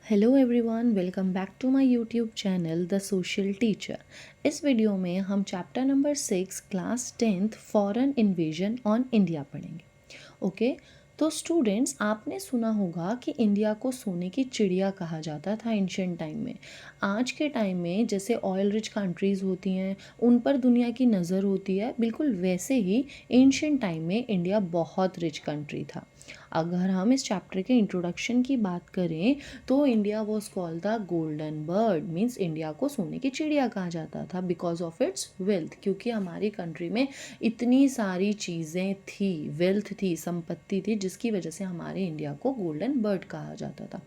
Hello everyone, welcome back to my YouTube channel the Social Teacher. इस video में हम chapter number 6 class 10th foreign invasion on India पढ़ेंगे। Okay, तो students, आपने सुना होगा कि इंडिया को सोने की चिड़िया कहा जाता था एंशियंट टाइम में। आज के टाइम में जैसे ऑयल रिच कंट्रीज़ होती हैं, उन पर दुनिया की नज़र होती है, बिल्कुल वैसे ही एंशियंट टाइम में इंडिया बहुत रिच कंट्री था। अगर हम इस चैप्टर के इंट्रोडक्शन की बात करें तो India was called the golden bird, means India को सोने की चिड़िया कहा जाता था बिकॉज ऑफ इट्स वेल्थ, क्योंकि हमारी कंट्री में इतनी सारी चीज़ें थी, वेल्थ थी, संपत्ति थी, जिसकी वजह से हमारे इंडिया को गोल्डन बर्ड कहा जाता था।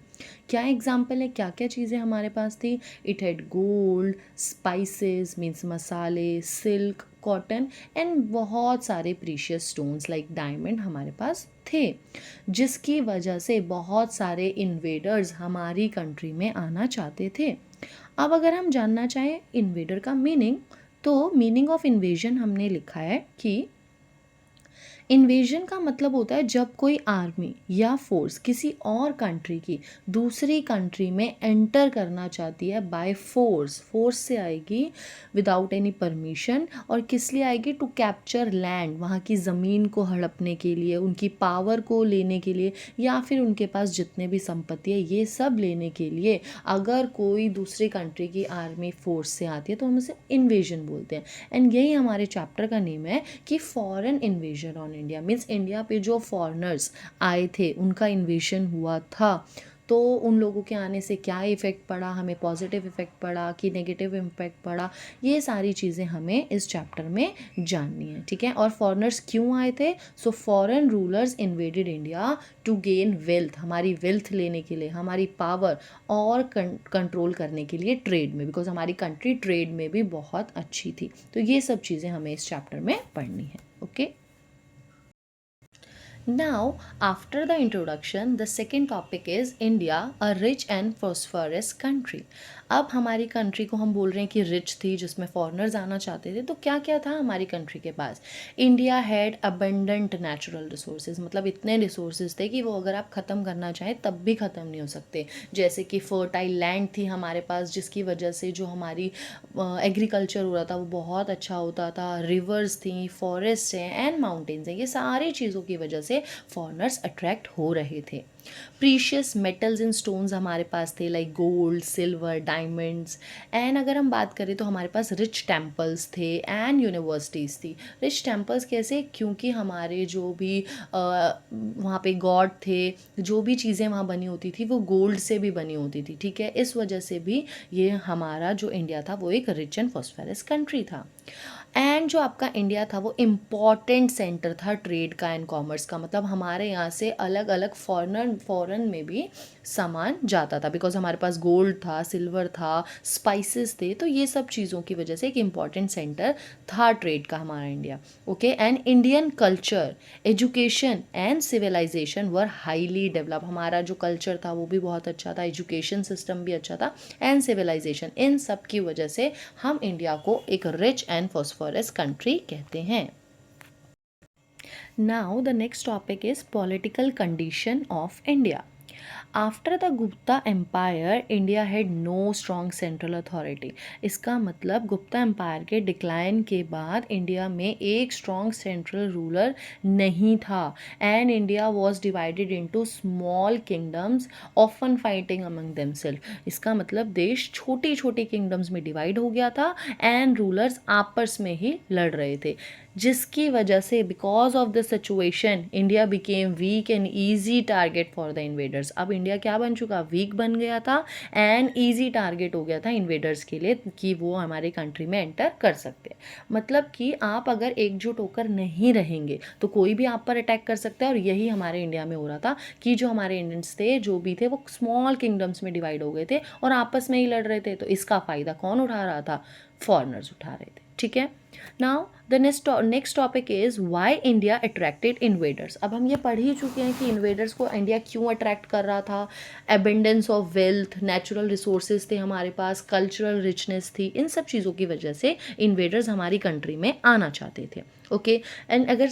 क्या एग्जाम्पल है, क्या क्या चीज़ें हमारे पास थी? It had gold, spices means मसाले, सिल्क, कॉटन एंड बहुत सारे प्रीशियस स्टोन्स लाइक डायमंड हमारे पास थे, जिसकी वजह से बहुत सारे इन्वेडर्स हमारी कंट्री में आना चाहते थे। अब अगर हम जानना चाहें इन्वेडर का मीनिंग, तो मीनिंग ऑफ इन्वेजन हमने लिखा है कि इन्वेजन का मतलब होता है जब कोई आर्मी या फोर्स किसी और कंट्री की दूसरी कंट्री में एंटर करना चाहती है बाय फोर्स। फोर्स से आएगी विदाउट एनी परमिशन, और किस लिए आएगी? टू कैप्चर लैंड, वहाँ की ज़मीन को हड़पने के लिए, उनकी पावर को लेने के लिए, या फिर उनके पास जितने भी संपत्ति है ये सब लेने के लिए अगर कोई दूसरी कंट्री की आर्मी फोर्स से आती है तो हम उसे इन्वेजन बोलते हैं। एंड यही हमारे चैप्टर का नेम है कि foreign invasion on India, means India पे जो फॉरेनर्स आए थे उनका इन्वेजन हुआ था, तो उन लोगों के आने से क्या इफ़ेक्ट पड़ा, हमें पॉजिटिव इफ़ेक्ट पड़ा कि नेगेटिव इम्पैक्ट पड़ा, ये सारी चीज़ें हमें इस चैप्टर में जाननी है। ठीक है, और फॉरेनर्स क्यों आए थे? So foreign rulers invaded India to gain wealth, हमारी वेल्थ लेने के लिए, हमारी पावर और कंट्रोल करने के लिए ट्रेड में, बिकॉज हमारी कंट्री ट्रेड में भी बहुत अच्छी थी। तो ये सब चीज़ें हमें इस चैप्टर में पढ़नी है। Okay, now, after the introduction, the second topic is India, a rich and prosperous country. अब हमारी कंट्री को हम बोल रहे हैं कि रिच थी, जिसमें फॉरेनर्स आना चाहते थे, तो क्या क्या था हमारी कंट्री के पास? India had abundant natural resources, मतलब इतने रिसोर्सेज थे कि वो अगर आप ख़त्म करना चाहें तब भी ख़त्म नहीं हो सकते। जैसे कि फर्टाइल लैंड थी हमारे पास, जिसकी वजह से जो हमारी एग्रीकल्चर हो रहा था वो बहुत अच्छा होता था। रिवर्स थी, फॉरेस्ट हैं एंड माउंटेन्स हैं, ये सारी चीज़ों की वजह से फॉरेनर्स अट्रैक्ट हो रहे थे। प्रीशियस मेटल्स एंड स्टोन्स हमारे पास थे like gold, silver, diamonds. And अगर हम बात करें तो हमारे पास रिच टेम्पल्स थे एंड यूनिवर्सिटीज़ थी। रिच टेम्पल्स कैसे? क्योंकि हमारे जो भी वहाँ पे गॉड थे, जो भी चीज़ें वहाँ बनी होती थी वो गोल्ड से भी बनी होती थी। ठीक है, इस वजह से भी ये हमारा जो इंडिया था वो एक रिच एंड प्रॉस्पेरस कंट्री था। एंड जो आपका इंडिया था वो इम्पॉर्टेंट सेंटर था ट्रेड का एंड कॉमर्स का, मतलब हमारे यहाँ से अलग अलग फॉरेन में भी सामान जाता था, बिकॉज हमारे पास गोल्ड था, सिल्वर था, स्पाइसेस थे, तो ये सब चीज़ों की वजह से एक इम्पॉर्टेंट सेंटर था ट्रेड का हमारा India. Okay, and Indian culture, education and civilisation were highly develop, हमारा जो कल्चर था वो भी बहुत अच्छा था, एजुकेशन सिस्टम भी अच्छा था एंड सिविलाइजेशन, इन सब की वजह से हम इंडिया को एक रिच एंड फॉस्फोरस कंट्री कहते हैं। Now the next topic is political condition of India. After the Gupta Empire, India had no strong central authority. इसका मतलब गुप्ता एम्पायर के डिक्लाइन के बाद इंडिया में एक स्ट्रॉन्ग सेंट्रल रूलर नहीं था, and India was divided into small kingdoms often fighting among themself. इसका मतलब देश छोटी छोटी किंगडम्स में डिवाइड हो गया था एंड रूलर्स आपस में ही लड़ रहे थे, जिसकी वजह से because of the situation India became week and easy target for the invaders. अब इंडिया क्या बन चुका? वीक बन गया था एंड ईजी टारगेट हो गया था इन्वेडर्स के लिए कि वो हमारे कंट्री में एंटर कर सकते हैं। मतलब कि आप अगर एकजुट होकर नहीं रहेंगे तो कोई भी आप पर अटैक कर सकता है, और यही हमारे इंडिया में हो रहा था कि जो हमारे इंडियंस थे जो भी थे वो स्मॉल किंगडम्स में डिवाइड हो गए थे और आपस में ही लड़ रहे थे। तो इसका फ़ायदा कौन उठा रहा था? फॉरेनर्स उठा रहे थे। ठीक है, now the next topic is why India attracted invaders. अब हम ये पढ़ ही चुके हैं कि इन्वेडर्स को इंडिया क्यों अट्रैक्ट कर रहा था। Abundance of wealth, natural resources थे हमारे पास, कल्चरल रिचनेस थी, इन सब चीज़ों की वजह से इन्वेडर्स हमारी कंट्री में आना चाहते थे। ओके, एंड अगर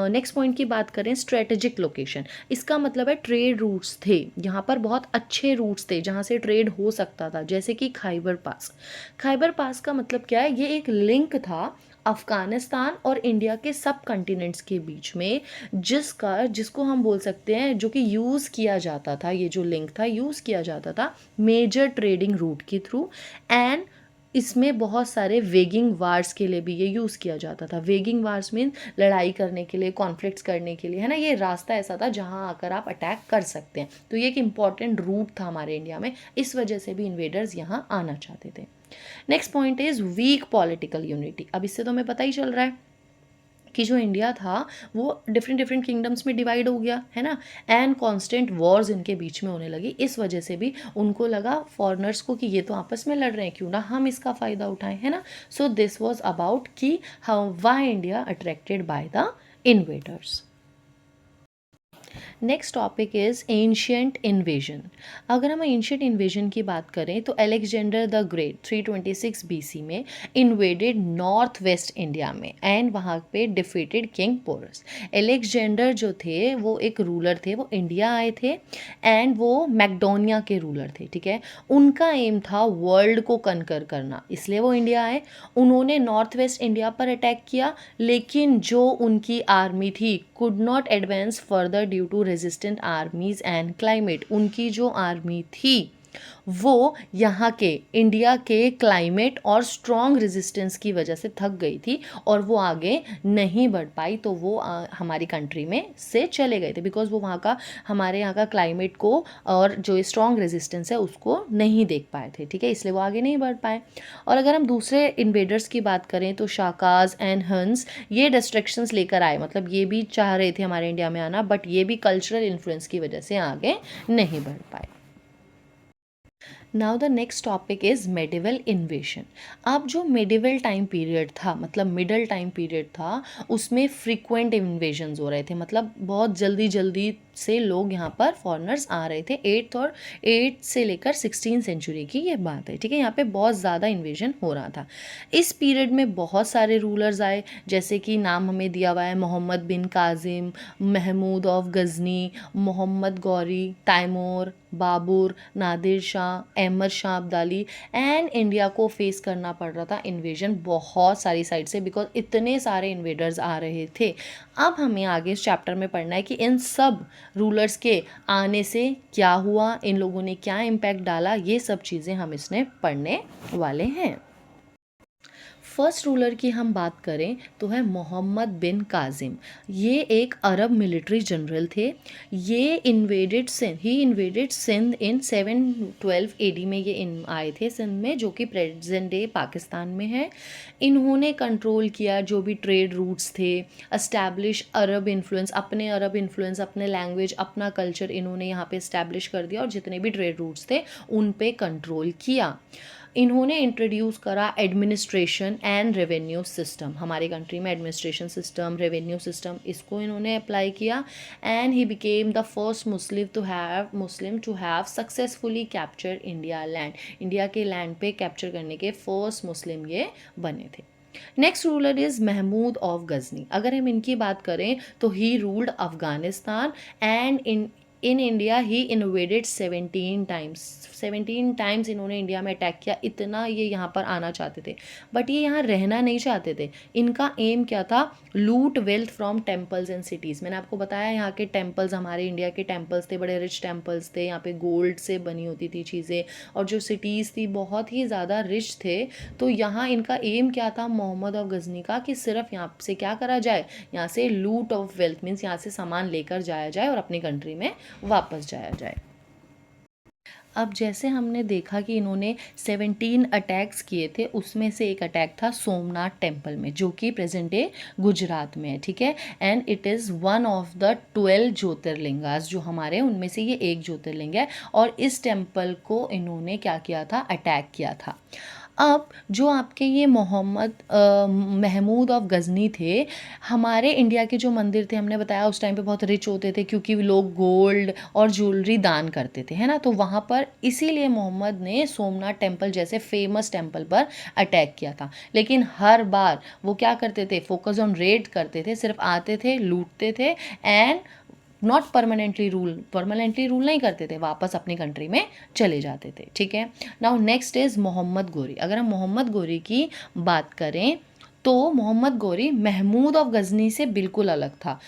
नेक्स्ट पॉइंट की बात करें, स्ट्रेटेजिक लोकेशन, इसका मतलब है ट्रेड रूट्स थे यहाँ पर, बहुत अच्छे रूट्स थे जहाँ से ट्रेड हो सकता था, जैसे कि खाइबर पास। खाइबर पास का मतलब क्या है, ये एक लिंक था अफ़गानिस्तान और इंडिया के सब कॉन्टिनेंट्स के बीच में, जिसको हम बोल सकते हैं, जो कि यूज़ किया जाता था, ये जो लिंक था यूज़ किया जाता था मेजर ट्रेडिंग रूट के थ्रू। एंड इसमें बहुत सारे वेगिंग वार्स के लिए भी ये यूज़ किया जाता था। वेगिंग वार्स मीन लड़ाई करने के लिए, कॉन्फ्लिक्ट्स करने के लिए, है ना। ये रास्ता ऐसा था जहाँ आकर आप अटैक कर सकते हैं, तो ये एक इम्पॉर्टेंट रूट था हमारे इंडिया में, इस वजह से भी इन्वेडर्स यहाँ आना चाहते थे। Next point is week political unity. अब इससे तो हमें पता ही चल रहा है कि जो इंडिया था वो डिफरेंट डिफरेंट किंगडम्स में डिवाइड हो गया, है ना। एंड कांस्टेंट वॉर्स इनके बीच में होने लगी, इस वजह से भी उनको लगा फॉरेनर्स को कि ये तो आपस में लड़ रहे हैं, क्यों ना हम इसका फ़ायदा उठाएं, है ना। सो दिस वॉज अबाउट कि how why India attracted by the invaders. Next topic is ancient invasion. अगर हम एंशियंट इन्वेजन की बात करें तो अलेक्जेंडर द ग्रेट 326 बीसी में इन्वेडेड नॉर्थ वेस्ट इंडिया में एंड वहाँ पे डिफीटेड किंग पोरस। अलेक्जेंडर जो थे वो एक रूलर थे, वो इंडिया आए थे एंड वो मैकडोनिया के रूलर थे, ठीक है। उनका एम था वर्ल्ड को कनकर करना, इसलिए वो इंडिया आए। उन्होंने नॉर्थ वेस्ट इंडिया पर अटैक किया, लेकिन जो उनकी आर्मी थी could not advance further due to resistant armies and climate. उनकी जो आर्मी थी वो यहाँ के इंडिया के क्लाइमेट और स्ट्रॉन्ग रेजिस्टेंस की वजह से थक गई थी और वो आगे नहीं बढ़ पाई, तो वो हमारी कंट्री में से चले गए थे, बिकॉज वो वहाँ का, हमारे यहाँ का क्लाइमेट को और जो स्ट्रॉन्ग रेजिस्टेंस है उसको नहीं देख पाए थे, ठीक है, इसलिए वो आगे नहीं बढ़ पाए। और अगर हम दूसरे इन्वेडर्स की बात करें तो शाकाज एंड हंस, ये डिस्ट्रैक्शंस लेकर आए, मतलब ये भी चाह रहे थे हमारे इंडिया में आना, बट ये भी कल्चरल इन्फ्लुएंस की वजह से आगे नहीं बढ़ पाए। Now the next topic is medieval इन्वेशन। अब जो मेडिवल टाइम पीरियड था, मतलब मिडल टाइम पीरियड था, उसमें फ्रीक्वेंट इन्वेजन्स हो रहे थे, मतलब बहुत जल्दी जल्दी से लोग यहाँ पर फॉरेनर्स आ रहे थे। 8 से लेकर 16 सेंचुरी की ये बात है, ठीक है। यहाँ पे बहुत ज़्यादा इन्वेजन हो रहा था। इस पीरियड में बहुत सारे रूलर्स आए, जैसे कि नाम हमें दिया हुआ है Mohammad bin Qasim, Mahmud of Ghazni, Mohammad Ghori, Timur, Babur, Nadir Shah, Ahmad Shah Abdali. And India को फेस करना पड़ रहा था इन्वेजन बहुत सारी साइड से, बिकॉज इतने सारे इन्वेडर्स आ रहे थे। अब हमें आगे इस चैप्टर में पढ़ना है कि इन सब रूलर्स के आने से क्या हुआ, इन लोगों ने क्या इम्पैक्ट डाला, ये सब चीज़ें हम इसमें पढ़ने वाले हैं। फर्स्ट रूलर की हम बात करें तो है मोहम्मद बिन काजिम। ये एक अरब मिलिट्री जनरल थे। ये ही इन्वेडेड सिंध इन 712 एडी में ये आए थे सिंध में, जो कि प्रेजेंट डे पाकिस्तान में है। इन्होंने कंट्रोल किया जो भी ट्रेड रूट्स थे, एस्टैब्लिश अरब इन्फ्लुएंस, अपने लैंग्वेज, अपना कल्चर इन्होंने यहाँ पे इस्टेब्लिश कर दिया, और जितने भी ट्रेड रूट्स थे उन पे कंट्रोल किया। इन्होंने इंट्रोड्यूस करा एडमिनिस्ट्रेशन एंड रेवेन्यू सिस्टम। हमारे कंट्री में एडमिनिस्ट्रेशन सिस्टम, रेवेन्यू सिस्टम, इसको इन्होंने अप्लाई किया। And he became the first Muslim to have successfully capture India land. India के लैंड पे कैप्चर करने के फर्स्ट मुस्लिम ये बने थे। Next ruler is Mahmud of Ghazni. अगर हम इनकी बात करें तो he ruled Afghanistan and in India he invaded 17 times इन्होंने इंडिया में अटैक किया। इतना ये यहाँ पर आना चाहते थे, बट ये यहाँ रहना नहीं चाहते थे। इनका एम क्या था, लूट wealth from temples and cities. मैंने आपको बताया यहाँ के टेम्पल्स, हमारे इंडिया के टेम्पल्स थे, बड़े रिच टेम्पल्स थे, यहाँ पे गोल्ड से बनी होती थी चीज़ें, और जो सिटीज़ थी बहुत ही ज़्यादा रिच थे। तो यहाँ इनका एम क्या था मोहम्मद ऑफ गजनी का, कि सिर्फ यहाँ से क्या करा जाए, यहाँ से लूट ऑफ वेल्थ मीन्स यहाँ से सामान लेकर जाया जाए और अपनी कंट्री में वापस जाया जाए। अब जैसे हमने देखा कि इन्होंने 17 अटैक्स किए थे, उसमें से एक अटैक था सोमनाथ टेम्पल में, जो कि प्रेजेंट डे गुजरात में है, ठीक है। And it is one of the 12 ज्योतिर्लिंगास, जो हमारे उनमें से ये एक ज्योतिर्लिंग है, और इस टेम्पल को इन्होंने क्या किया था, अटैक किया था। अब जो आपके ये मोहम्मद महमूद ऑफ गज़नी थे, हमारे इंडिया के जो मंदिर थे, हमने बताया उस टाइम पे बहुत रिच होते थे क्योंकि लोग गोल्ड और ज्वेलरी दान करते थे, है ना? तो वहाँ पर इसीलिए मोहम्मद ने सोमनाथ टेम्पल जैसे फेमस टेम्पल पर अटैक किया था। लेकिन हर बार वो क्या करते थे, फोकस ऑन रेड करते थे, सिर्फ आते थे, लूटते थे एंड नॉट परमानेंटली रूल नहीं करते थे, वापस अपनी कंट्री में चले जाते थे, ठीक है। Now next is Mohammad Ghori. अगर हम मोहम्मद गोरी की बात करें तो मोहम्मद गोरी महमूद ऑफ गजनी से बिल्कुल अलग था।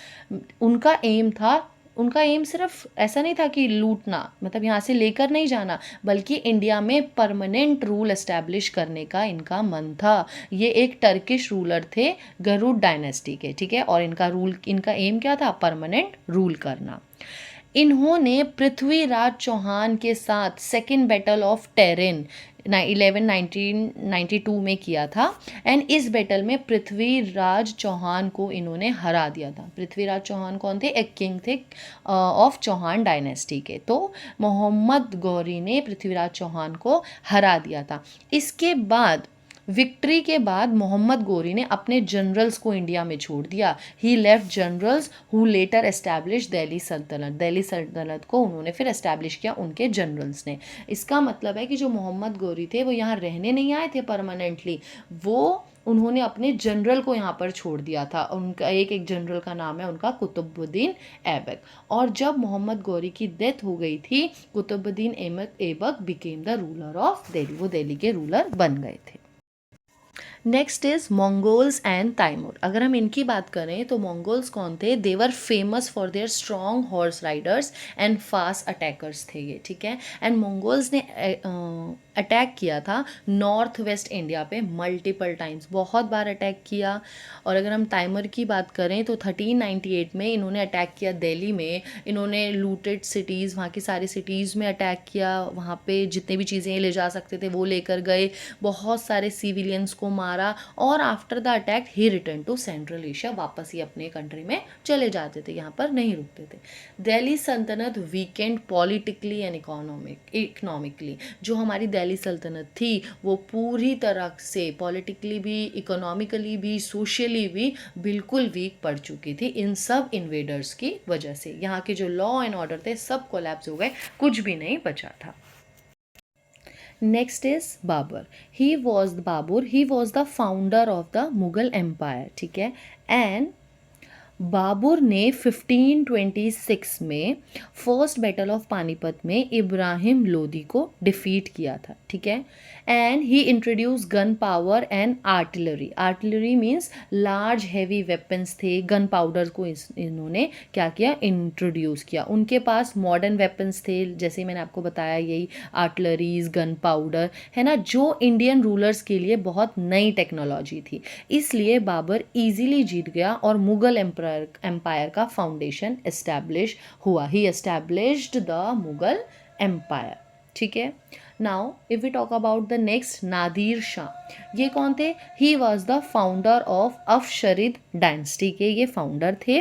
उनका एम सिर्फ ऐसा नहीं था कि लूटना, मतलब यहाँ से लेकर नहीं जाना, बल्कि इंडिया में परमानेंट रूल एस्टैब्लिश करने का इनका मन था। ये एक टर्किश रूलर थे, गरुड़ डायनेस्टी के, ठीक है। और इनका एम क्या था, परमानेंट रूल करना। इन्होंने पृथ्वीराज चौहान के साथ सेकेंड बैटल ऑफ टेरिन 1992 में किया था एंड इस बैटल में पृथ्वीराज चौहान को इन्होंने हरा दिया था। पृथ्वीराज चौहान कौन थे, एक किंग थे ऑफ चौहान डायनेस्टी के। तो मोहम्मद गौरी ने पृथ्वीराज चौहान को हरा दिया था। इसके बाद विक्ट्री के बाद मोहम्मद गोरी ने अपने जनरल्स को इंडिया में छोड़ दिया। He left generals who later establish Delhi Sultanate. Delhi सल्तनत को उन्होंने फिर एस्टैब्लिश किया उनके जनरल्स ने। इसका मतलब है कि जो मोहम्मद गोरी थे वो यहाँ रहने नहीं आए थे परमानेंटली, वो उन्होंने अपने जनरल को यहाँ पर छोड़ दिया था। उनका एक जनरल का नाम है उनका कुतुबुद्दीन ऐबक। और जब मोहम्मद गौरी की डेथ हो गई थी, Qutbuddin Aibak became the ruler of Delhi. वो दिल्ली के रूलर बन गए थे। Next is Mongols and Timur. अगर हम इनकी बात करें तो मंगोल्स कौन थे, they were famous for their strong horse riders and fast attackers थे ये, ठीक है। एंड मंगोल्स ने अटैक किया था नॉर्थ वेस्ट इंडिया पे मल्टीपल टाइम्स, बहुत बार अटैक किया। और अगर हम तैमूर की बात करें तो 1398 में इन्होंने अटैक किया दिल्ली में। इन्होंने लूटेड सिटीज़, वहाँ की सारी सिटीज़ में अटैक किया, वहाँ पे जितने भी चीज़ें ले जा सकते थे वो लेकर गए, बहुत सारे सिविलियंस को मारा। और after the attack he return to Central Asia, वापस ही अपने कंट्री में चले जाते थे, यहाँ पर नहीं रुकते थे। दिल्ली सल्तनत वीकेंड पॉलिटिकली एंड इकोनॉमिकली। जो हमारी दिल्ली सल्तनत थी वो पूरी तरह से पॉलिटिकली भी, इकोनॉमिकली भी, सोशली भी बिल्कुल वीक पड़ चुकी थी इन सब इन्वेडर्स की वजह से। यहाँ के जो लॉ एंड ऑर्डर थे सब कोलैप्स हो गए, कुछ भी नहीं बचा था। Next is Babur. He was the founder of the Mughal empire, ठीक है। एंड बाबर ने 1526 में फर्स्ट बैटल ऑफ पानीपत में इब्राहिम लोदी को डिफीट किया था, ठीक है। And he introduce gun power and artillery. Artillery means large heavy weapons थे, गन पाउडर को इन्होंने क्या किया, इंट्रोड्यूस किया। उनके पास मॉडर्न वेपन्स थे, जैसे मैंने आपको बताया यही आर्टिलरीज, गन पाउडर, है ना, जो इंडियन रूलर्स के लिए बहुत नई टेक्नोलॉजी थी। इसलिए बाबर इजीली जीत गया और मुगल एम्पायर का फाउंडेशन एस्टैब्लिश हुआ। He established the Mughal empire, ठीक है। Now if we talk about the next, Nadir Shah. ये कौन थे, he was the founder of Afsharid dynasty के ये फाउंडर थे।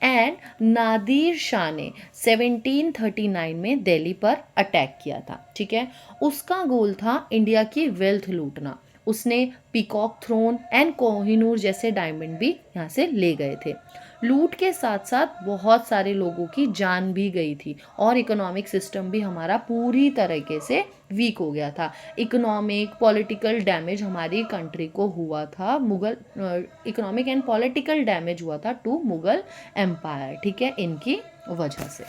एंड नादिर शाह ने 1739 में दिल्ली पर अटैक किया था, ठीक है। उसका गोल था इंडिया की वेल्थ लूटना। उसने पीकॉक थ्रोन एंड कोहिनूर जैसे डायमंड भी यहाँ से ले गए थे। लूट के साथ साथ बहुत सारे लोगों की जान भी गई थी और इकोनॉमिक सिस्टम भी हमारा पूरी तरीके से वीक हो गया था। इकोनॉमिक पॉलिटिकल डैमेज हमारी कंट्री को हुआ था, Mughal economic and political damage हुआ था टू मुगल एम्पायर, ठीक है, इनकी वजह से।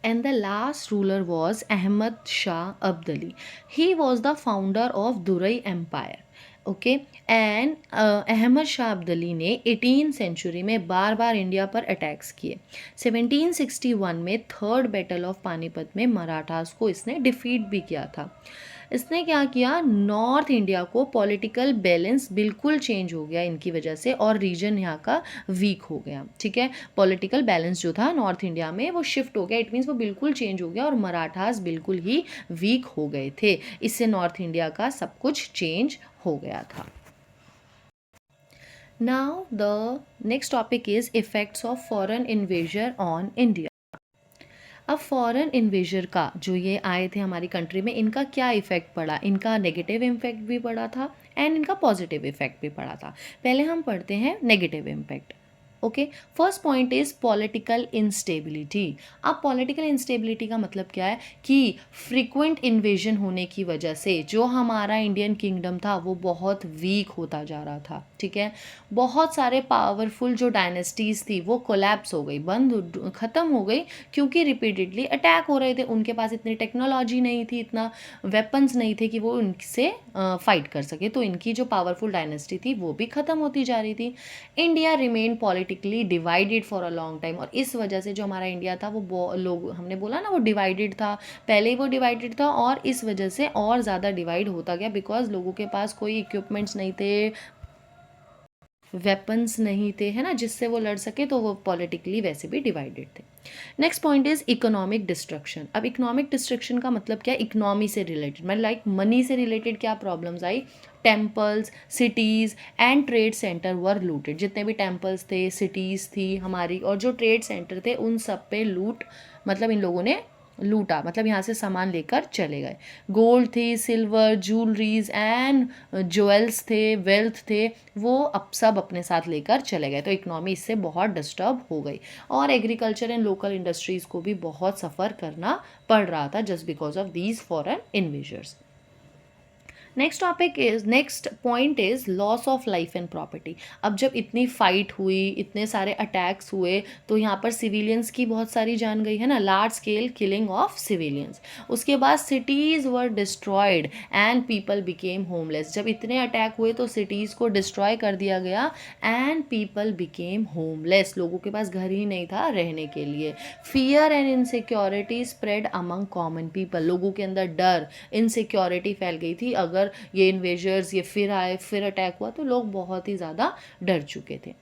And the last ruler was Ahmad Shah Abdali. He was the founder of Durai Empire. Okay. And Ahmad Shah Abdali ने 18th सेंचुरी में बार बार इंडिया पर अटैक्स किए। 1761 में थर्ड बैटल ऑफ पानीपत में मराठास को इसने डिफीट भी किया था। इसने क्या किया, नॉर्थ इंडिया को पॉलिटिकल बैलेंस बिल्कुल चेंज हो गया इनकी वजह से और रीजन यहाँ का वीक हो गया, ठीक है। पॉलिटिकल बैलेंस जो था नॉर्थ इंडिया में वो शिफ्ट हो गया, इट मीन्स वो बिल्कुल चेंज हो गया और मराठास बिल्कुल ही वीक हो गए थे। इससे नॉर्थ इंडिया का सब कुछ चेंज हो गया था। Now the next topic is effects of foreign invasion on India. अब फॉरेन इन्वेजर का जो ये आए थे हमारी कंट्री में, इनका क्या इफ़ेक्ट पड़ा, इनका नेगेटिव इम्पैक्ट भी पड़ा था एंड इनका पॉजिटिव इफ़ेक्ट भी पड़ा था। पहले हम पढ़ते हैं negative impact. Okay, first point is political instability. अब पॉलिटिकल इंस्टेबिलिटी का मतलब क्या है कि फ्रीक्वेंट इन्वेजन होने की वजह से जो हमारा इंडियन किंगडम था वो बहुत वीक होता जा रहा था, ठीक है। बहुत सारे पावरफुल जो डायनेस्टीज थी वो कोलैप्स हो गई, ख़त्म हो गई, क्योंकि रिपीटेडली अटैक हो रहे थे। उनके पास इतनी टेक्नोलॉजी नहीं थी, इतना वेपन्स नहीं थे कि वो उनसे फाइट कर सके, तो इनकी जो पावरफुल डायनेस्टी थी वो भी ख़त्म होती जा रही थी। India remain politically divided for a long time, और इस वजह से जो हमारा इंडिया था वो लोग, हमने बोला ना वो डिवाइडेड था, पहले ही वो डिवाइडेड था और इस वजह से और ज़्यादा डिवाइड होता गया, बिकॉज लोगों के पास कोई इक्विपमेंट्स नहीं थे, वेपन्स नहीं थे, है ना, जिससे वो लड़ सके, तो वो पॉलिटिकली वैसे भी डिवाइडेड थे। Next point is economic destruction. अब इकोनॉमिक डिस्ट्रक्शन का मतलब क्या है, इकोनॉमी से रिलेटेड, मतलब लाइक मनी से रिलेटेड क्या problems I, temples, cities and trade centre were looted. जितने भी टेम्पल्स थे, सिटीज़ थी हमारी, और जो ट्रेड सेंटर थे, उन सब पे लूट, मतलब इन लोगों ने लूटा, मतलब यहाँ से सामान लेकर चले गए। गोल्ड थी, सिल्वर, ज्वेलरीज एंड ज्वेल्स थे, वेल्थ थे, वो अब सब अपने साथ लेकर चले गए, तो इकोनॉमी इससे बहुत डिस्टर्ब हो गई। और एग्रीकल्चर एंड लोकल इंडस्ट्रीज़ को भी बहुत सफ़र करना पड़ रहा था just because of these foreign invaders. Next point is loss of life and property. अब जब इतनी फाइट हुई, इतने सारे अटैक्स हुए, तो यहाँ पर सिविलियंस की बहुत सारी जान गई, है ना, large scale killing of civilians. उसके बाद cities were destroyed and people became homeless. जब इतने अटैक हुए तो सिटीज़ को डिस्ट्रॉय कर दिया गया एंड पीपल बिकेम होमलेस, लोगों के पास घर ही नहीं था रहने के लिए। Fear and insecurity spread among common people, लोगों के अंदर डर, इनसिक्योरिटी फैल गई थी। अगर ये इन्वेजर्स ये फिर आए, फिर अटैक हुआ, तो लोग बहुत ही ज़्यादा डर चुके थे।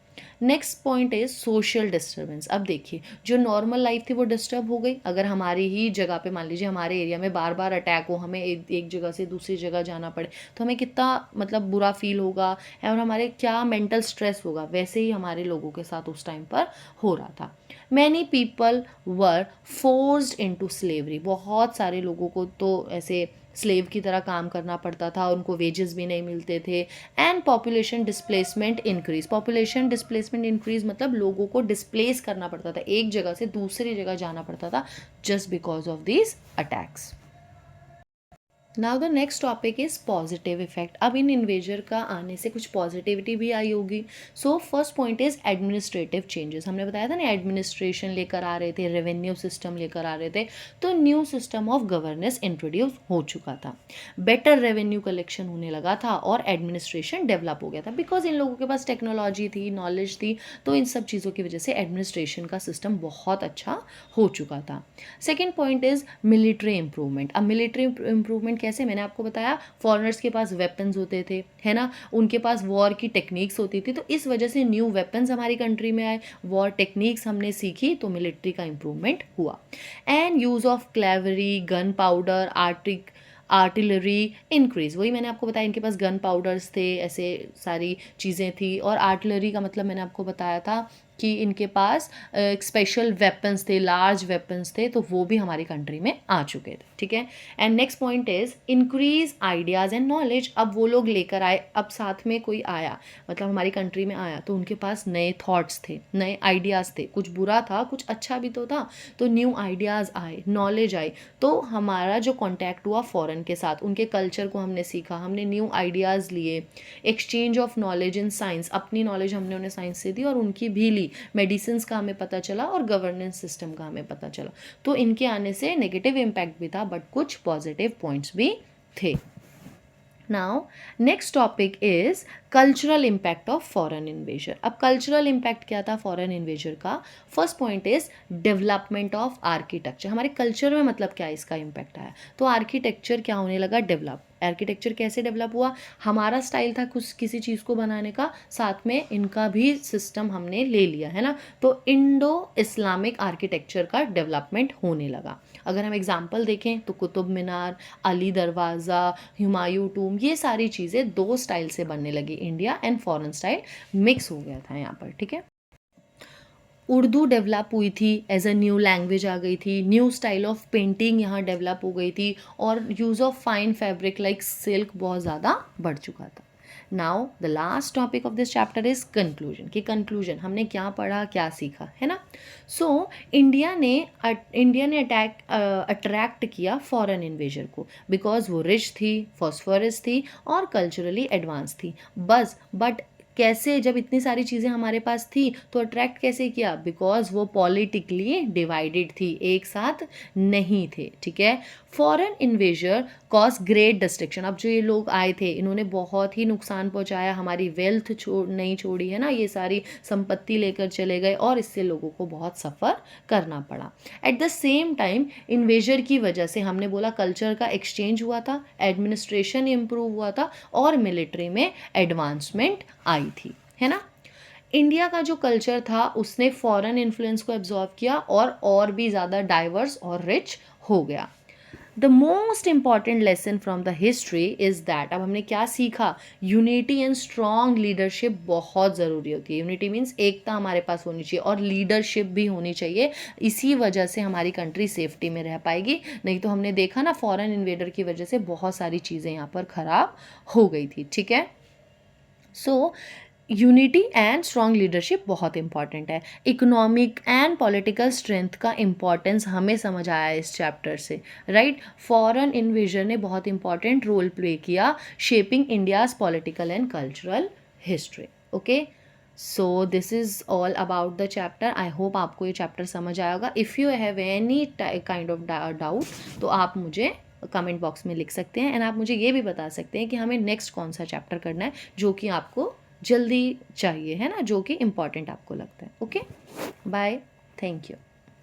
Next point is social disturbance. अब देखिए, जो नॉर्मल लाइफ थी वो डिस्टर्ब हो गई। अगर हमारी ही जगह पे, मान लीजिए हमारे एरिया में बार बार अटैक हो, हमें एक जगह से दूसरी जगह जाना पड़े, तो हमें कितना मतलब बुरा फील होगा और हमारे क्या मेंटल स्ट्रेस होगा, वैसे ही हमारे लोगों के साथ उस टाइम पर हो रहा था। Many people were forced into slavery, बहुत सारे लोगों को तो ऐसे स्लेव की तरह काम करना पड़ता था, उनको वेजेस भी नहीं मिलते थे। And population displacement increase, population displacement increase मतलब लोगों को डिस्प्लेस करना पड़ता था, एक जगह से दूसरी जगह जाना पड़ता था just because of these attacks. Now the next topic is positive effect. अब इन इन्वेजर का आने से कुछ पॉजिटिविटी भी आई होगी। So first point is administrative changes. हमने बताया था ना, एडमिनिस्ट्रेशन लेकर आ रहे थे, रेवेन्यू सिस्टम लेकर आ रहे थे, तो new system of governance introduce हो चुका था। बेटर रेवेन्यू कलेक्शन होने लगा था और एडमिनिस्ट्रेशन डेवलप हो गया था, बिकॉज इन लोगों के पास टेक्नोलॉजी थी, नॉलेज थी, तो इन सब चीज़ों की वजह से एडमिनिस्ट्रेशन का सिस्टम बहुत अच्छा हो चुका था। Second point is military improvement. अब मिलिट्री इंप्रूवमेंट कैसे, मैंने आपको बताया, फॉरेनर्स के पास वेपन्स होते थे, है ना, उनके पास वॉर की टेक्निक्स होती थी, तो इस वजह से न्यू वेपन्स हमारी कंट्री में आए, वॉर टेक्निक्स हमने सीखी, तो मिलिट्री का इंप्रूवमेंट हुआ। And use of cavalry, gunpowder, artillery increase. वही मैंने आपको बताया, इनके पास गन पाउडर्स थे, ऐसे सारी चीज़ें थी। और आर्टिलरी का मतलब मैंने आपको बताया था कि इनके पास स्पेशल वेपन्स थे, लार्ज वेपन्स थे, तो वो भी हमारी कंट्री में आ चुके थे, ठीक है। And next point is increase ideas and knowledge. अब वो लोग लेकर आए, अब साथ में कोई आया, मतलब हमारी कंट्री में आया, तो उनके पास नए थॉट्स थे, नए आइडियाज़ थे, कुछ बुरा था, कुछ अच्छा भी तो था, तो न्यू आइडियाज़ आए, नॉलेज आई, तो हमारा जो कॉन्टैक्ट हुआ फॉरेन के साथ, उनके कल्चर को हमने सीखा, हमने न्यू आइडियाज़ लिए, exchange of knowledge in science, अपनी नॉलेज हमने उन्हें साइंस से दी और उनकी भी ली, मेडिसिन का हमें पता चला और गवर्नेंस सिस्टम का हमें पता चला। तो इनके आने से नेगेटिव इम्पैक्ट भी था, बट कुछ पॉजिटिव पॉइंट्स भी थे। Now next topic is cultural impact of foreign invader. अब कल्चरल इम्पैक्ट क्या था फॉरेन इन्वेजर का? First point is development of architecture. हमारे कल्चर में मतलब क्या इसका इम्पैक्ट आया, तो आर्किटेक्चर क्या होने लगा, डेवलप। आर्किटेक्चर कैसे डेवलप हुआ, हमारा स्टाइल था कुछ किसी चीज़ को बनाने का, साथ में इनका भी सिस्टम हमने ले लिया, है ना, तो इंडो इस्लामिक आर्किटेक्चर का डेवलपमेंट होने लगा। अगर हम एग्जांपल देखें तो कुतुब मीनार, अली दरवाज़ा, हुमायूं टूम, ये सारी चीज़ें दो स्टाइल से बनने लगी, India and foreign style mix हो गया था यहाँ पर, ठीक है। उर्दू डेवलप हुई थी, एज अ न्यू लैंग्वेज आ गई थी, न्यू स्टाइल ऑफ पेंटिंग यहाँ डेवलप हो गई थी, और use of fine fabric like silk बहुत ज़्यादा बढ़ चुका था. Now the last topic of this chapter is conclusion, कि कंक्लूजन हमने क्या पढ़ा, क्या सीखा, है ना. सो इंडिया ने अट्रैक्ट किया फॉरेन इन्वेजर को, बिकॉज वो रिच थी, फॉस्फोरस थी, और कल्चरली एडवांस थी. बट कैसे, जब इतनी सारी चीज़ें हमारे पास थी तो अट्रैक्ट कैसे किया, बिकॉज वो पॉलिटिकली डिवाइडेड थी, एक साथ नहीं थे. ठीक है. Foreign invader cause great destruction. अब जो ये लोग आए थे इन्होंने बहुत ही नुकसान पहुंचाया, हमारी वेल्थ नहीं छोड़ी, है ना, ये सारी संपत्ति लेकर चले गए, और इससे लोगों को बहुत सफ़र करना पड़ा. एट द सेम टाइम इन्वेजर की वजह से, हमने बोला कल्चर का एक्सचेंज हुआ था, एडमिनिस्ट्रेशन इम्प्रूव हुआ था, और मिलिट्री में एडवांसमेंट आई थी, है ना. इंडिया का जो कल्चर था उसने फॉरेन इन्फ्लुएंस को एब्जॉर्व किया, और भी ज़्यादा डाइवर्स और रिच हो गया. The most important lesson from the history is that, अब हमने क्या सीखा, यूनिटी एंड स्ट्रॉन्ग लीडरशिप बहुत ज़रूरी होती है. यूनिटी मीन्स एकता हमारे पास होनी चाहिए, और लीडरशिप भी होनी चाहिए. इसी वजह से हमारी कंट्री सेफ्टी में रह पाएगी. नहीं तो हमने देखा ना, फॉरेन इन्वेडर की वजह से बहुत सारी चीज़ें यहाँ पर ख़राब हो गई थी. ठीक है. सो यूनिटी एंड स्ट्रॉन्ग लीडरशिप बहुत इंपॉर्टेंट है. इकोनॉमिक एंड पॉलिटिकल स्ट्रेंथ का इंपॉर्टेंस हमें समझ आया इस चैप्टर से, राइट. फॉरेन इन्वेजन ने बहुत इंपॉर्टेंट रोल प्ले किया shaping India's political and cultural history. Okay. So this is all about the chapter. I hope आपको ये चैप्टर समझ आएगा. If you have any kind of doubt तो आप मुझे कमेंट बॉक्स में लिख सकते हैं, एंड आप मुझे ये भी बता सकते हैं कि हमें नेक्स्ट कौन सा चैप्टर करना है जो कि आपको जल्दी चाहिए, है ना, जो कि इम्पॉर्टेंट आपको लगता है. ओके. बाय. Thank you.